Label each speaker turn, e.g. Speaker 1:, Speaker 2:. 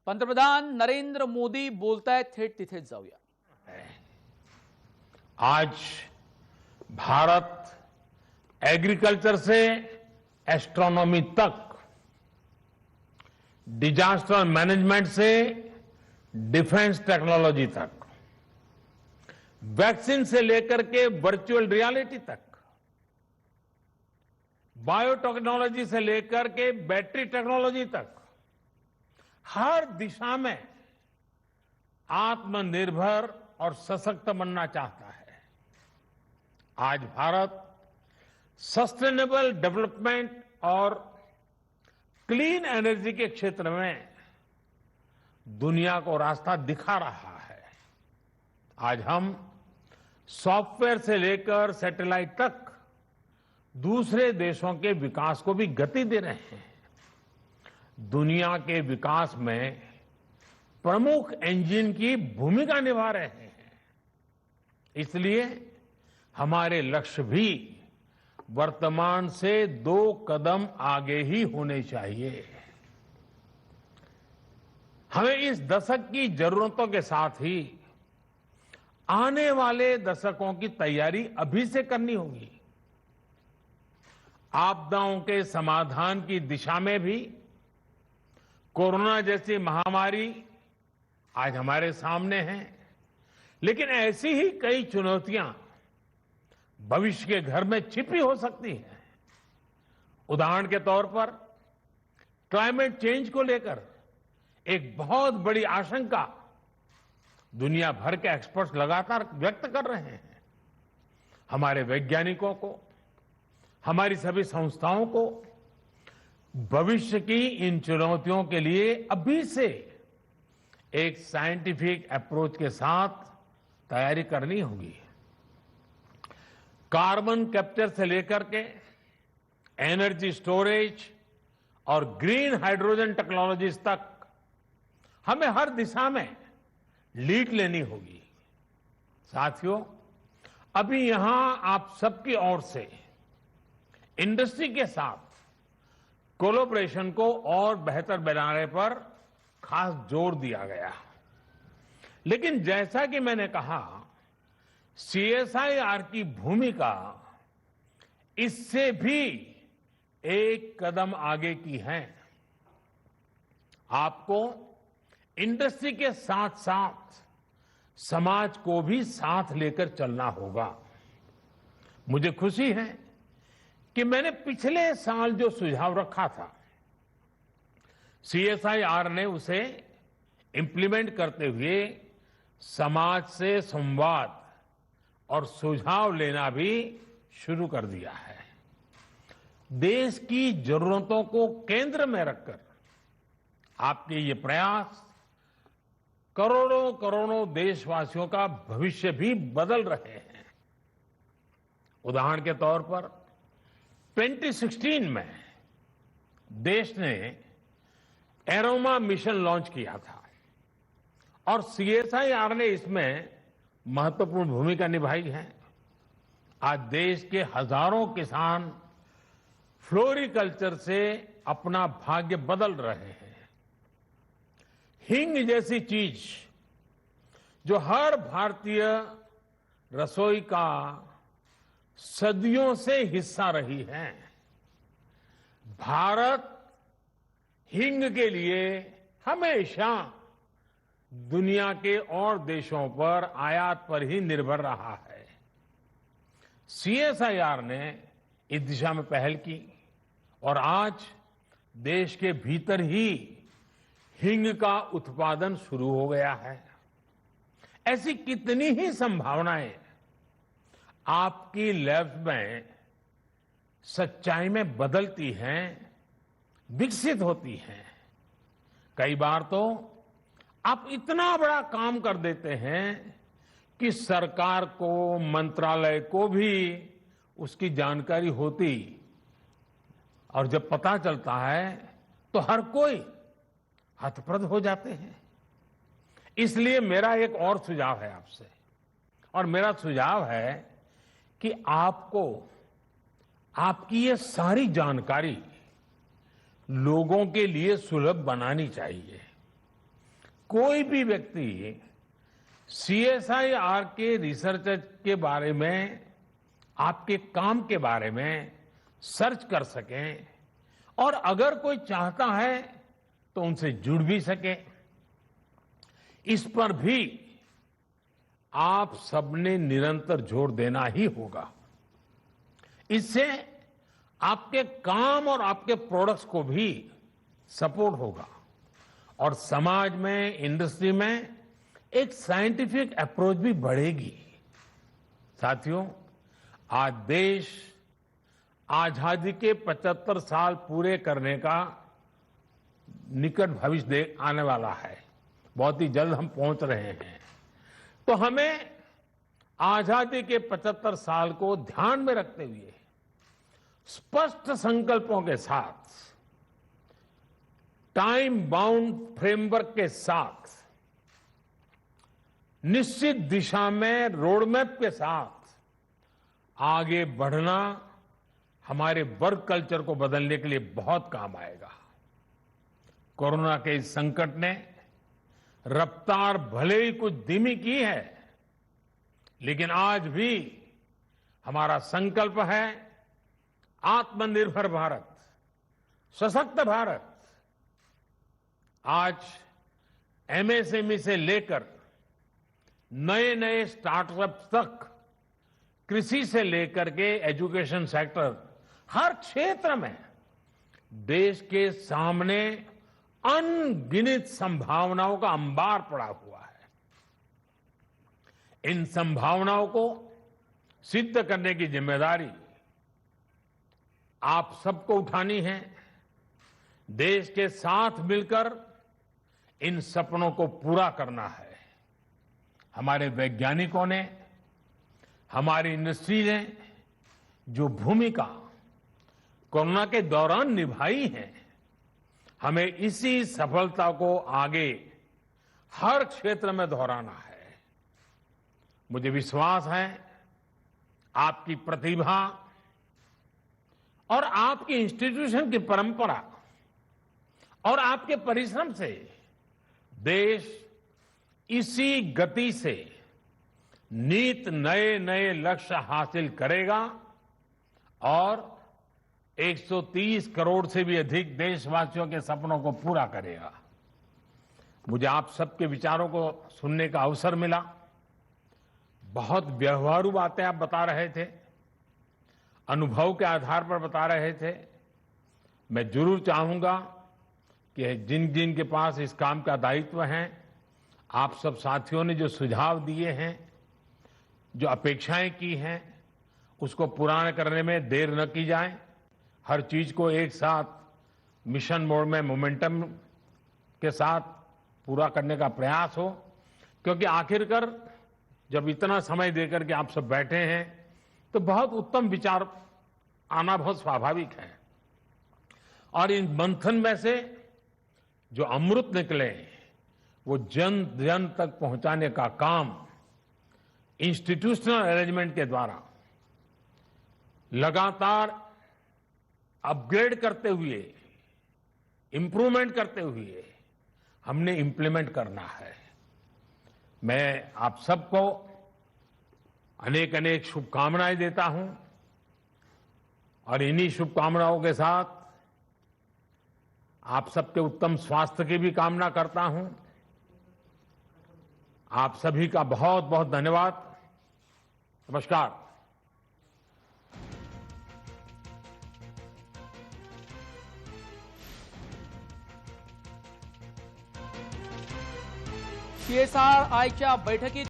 Speaker 1: पंतप्रधान नरेंद्र मोदी बोलतायत, थेट तिथेच जाऊया.
Speaker 2: आज भारत एग्रीकल्चर से एस्ट्रोनॉमी तक, डिजास्टर मैनेजमेंट से डिफेंस टेक्नोलॉजी तक, वैक्सीन से लेकर के वर्चुअल रियलिटी तक, बायोटेक्नोलॉजी से लेकर के बैटरी टेक्नोलॉजी तक, हर दिशा में आत्मनिर्भर और सशक्त बनना चाहता है. आज भारत सस्टेनेबल डेवलपमेंट और क्लीन एनर्जी के क्षेत्र में दुनिया को रास्ता दिखा रहा है. आज हम सॉफ्टवेयर से लेकर सैटेलाइट तक दूसरे देशों के विकास को भी गति दे रहे हैं. दुनिया के विकास में प्रमुख इंजन की भूमिका निभा रहे हैं. इसलिए हमारे लक्ष्य भी वर्तमान से 2 कदम आगे ही होने चाहिए. हमें इस दशक की जरूरतों के साथ ही आने वाले दशकों की तैयारी अभी से करनी होगी. आपदाओं के समाधान की दिशा में भी कोरोना जैसी महामारी आज हमारे सामने है, लेकिन ऐसी ही कई चुनौतियां भविष्य के घर में छिपी हो सकती हैं. उदाहरण के तौर पर क्लाइमेट चेंज को लेकर एक बहुत बड़ी आशंका दुनिया भर के एक्सपर्ट्स लगातार व्यक्त कर रहे हैं. हमारे वैज्ञानिकों को, हमारी सभी संस्थाओं को भविष्य की इन चुनौतियों के लिए अभी से एक साइंटिफिक अप्रोच के साथ तैयारी करनी होगी. कार्बन कैप्चर से लेकर के एनर्जी स्टोरेज और ग्रीन हाइड्रोजन टेक्नोलॉजीज तक हमें हर दिशा में लीड लेनी होगी. साथियों, अभी यहां आप सबकी ओर से इंडस्ट्री के साथ कोलैबोरेशन को और बेहतर बनाने पर खास जोर दिया गया. लेकिन जैसा कि मैंने कहा, सीएसआईआर की भूमिका इससे भी एक कदम आगे की है. आपको इंडस्ट्री के साथ साथ समाज को भी साथ लेकर चलना होगा. मुझे खुशी है कि मैंने पिछले साल जो सुझाव रखा था, सीएसआईआर ने उसे इंप्लीमेंट करते हुए समाज से संवाद और सुझाव लेना भी शुरू कर दिया है. देश की जरूरतों को केंद्र में रखकर आपके ये प्रयास करोड़ों करोड़ों देशवासियों का भविष्य भी बदल रहे हैं. उदाहरण के तौर पर 2016 में देश ने एरोमा मिशन लॉन्च किया था और सीएसआईआर ने इसमें महत्वपूर्ण भूमिका निभाई है. आज देश के हजारों किसान फ्लोरिकल्चर से अपना भाग्य बदल रहे हैं. हींग जैसी चीज जो हर भारतीय रसोई का सदियों से हिस्सा रही है, भारत हींग के लिए हमेशा दुनिया के और देशों पर आयात पर ही निर्भर रहा है. सीएसआईआर ने इस दिशा में पहल की और आज देश के भीतर ही हींग का उत्पादन शुरू हो गया है. ऐसी कितनी ही संभावनाएं आपकी लैब्स में सच्चाई में बदलती हैं, विकसित होती हैं. कई बार तो आप इतना बड़ा काम कर देते हैं कि सरकार को, मंत्रालय को भी उसकी जानकारी होती, और जब पता चलता है तो हर कोई हतप्रभ हो जाते हैं. इसलिए मेरा एक और सुझाव है आपसे, और मेरा सुझाव है कि आपको आपकी ये सारी जानकारी लोगों के लिए सुलभ बनानी चाहिए. कोई भी व्यक्ति CSIR के रिसर्च के बारे में, आपके काम के बारे में सर्च कर सकें और अगर कोई चाहता है तो उनसे जुड़ भी सके। इस पर भी आप सबने निरंतर जोर देना ही होगा। इससे आपके काम और आपके प्रोडक्ट्स को भी सपोर्ट होगा और समाज में, इंडस्ट्री में एक साइंटिफिक अप्रोच भी बढ़ेगी। साथियों, आज देश आजादी के 75 साल पूरे करने का निकट भविष्य आने वाला है। बहुत ही जल्द हम पहुंच रहे हैं। तो हमें आजादी के 75 साल को ध्यान में रखते हुए स्पष्ट संकल्पों के साथ, टाइम बाउंड फ्रेमवर्क के साथ, निश्चित दिशा में रोडमैप के साथ आगे बढ़ना हमारे वर्क कल्चर को बदलने के लिए बहुत काम आएगा। कोरोना के इस संकट ने रफ्तार भले ही कुछ धीमी की है, लेकिन आज भी हमारा संकल्प है आत्मनिर्भर भारत, सशक्त भारत। आज MSME से लेकर नए नए स्टार्टअप्स तक, कृषि से लेकर के एजुकेशन सेक्टर, हर क्षेत्र में देश के सामने अनगिनत संभावनाओं का अंबार पड़ा हुआ है। इन संभावनाओं को सिद्ध करने की जिम्मेदारी आप सबको उठानी है। देश के साथ मिलकर इन सपनों को पूरा करना है। हमारे वैज्ञानिकों ने, हमारी इंडस्ट्री ने जो भूमिका कोरोना के दौरान निभाई है, हमें इसी सफलता को आगे हर क्षेत्र में दोहराना है। मुझे विश्वास है आपकी प्रतिभा और आपकी इंस्टीट्यूशन की परंपरा और आपके परिश्रम से देश इसी गति से नित नए नए लक्ष्य हासिल करेगा और 130 करोड़ से भी अधिक देशवासियों के सपनों को पूरा करेगा। मुझे आप सबके विचारों को सुनने का अवसर मिला। बहुत व्यवहारू बातें आप बता रहे थे, अनुभव के आधार पर बता रहे थे। मैं जरूर चाहूंगा कि जिन जिन के पास इस काम का दायित्व है, आप सब साथियों ने जो सुझाव दिए हैं, जो अपेक्षाएं की हैं, उसको पूरा करने में देर न की जाए। हर चीज को एक साथ मिशन मोड में मोमेंटम के साथ पूरा करने का प्रयास हो, क्योंकि आखिरकार जब इतना समय देकर के आप सब बैठे हैं तो बहुत उत्तम विचार आना बहुत स्वाभाविक है। और इन मंथन में से जो अमृत निकले वो जन जन तक पहुंचाने का काम इंस्टीट्यूशनल अरेंजमेंट के द्वारा लगातार अपग्रेड करते हुए, इंप्रूवमेंट करते हुए हमने इंप्लीमेंट करना है। मैं आप सबको अनेक अनेक शुभकामनाएं देता हूं और इन्हीं शुभकामनाओं के साथ आप सबके उत्तम स्वास्थ्य की भी कामना करता हूं। आप सभी का बहुत बहुत धन्यवाद। नमस्कार।
Speaker 1: CSR आयच्या बैठकीत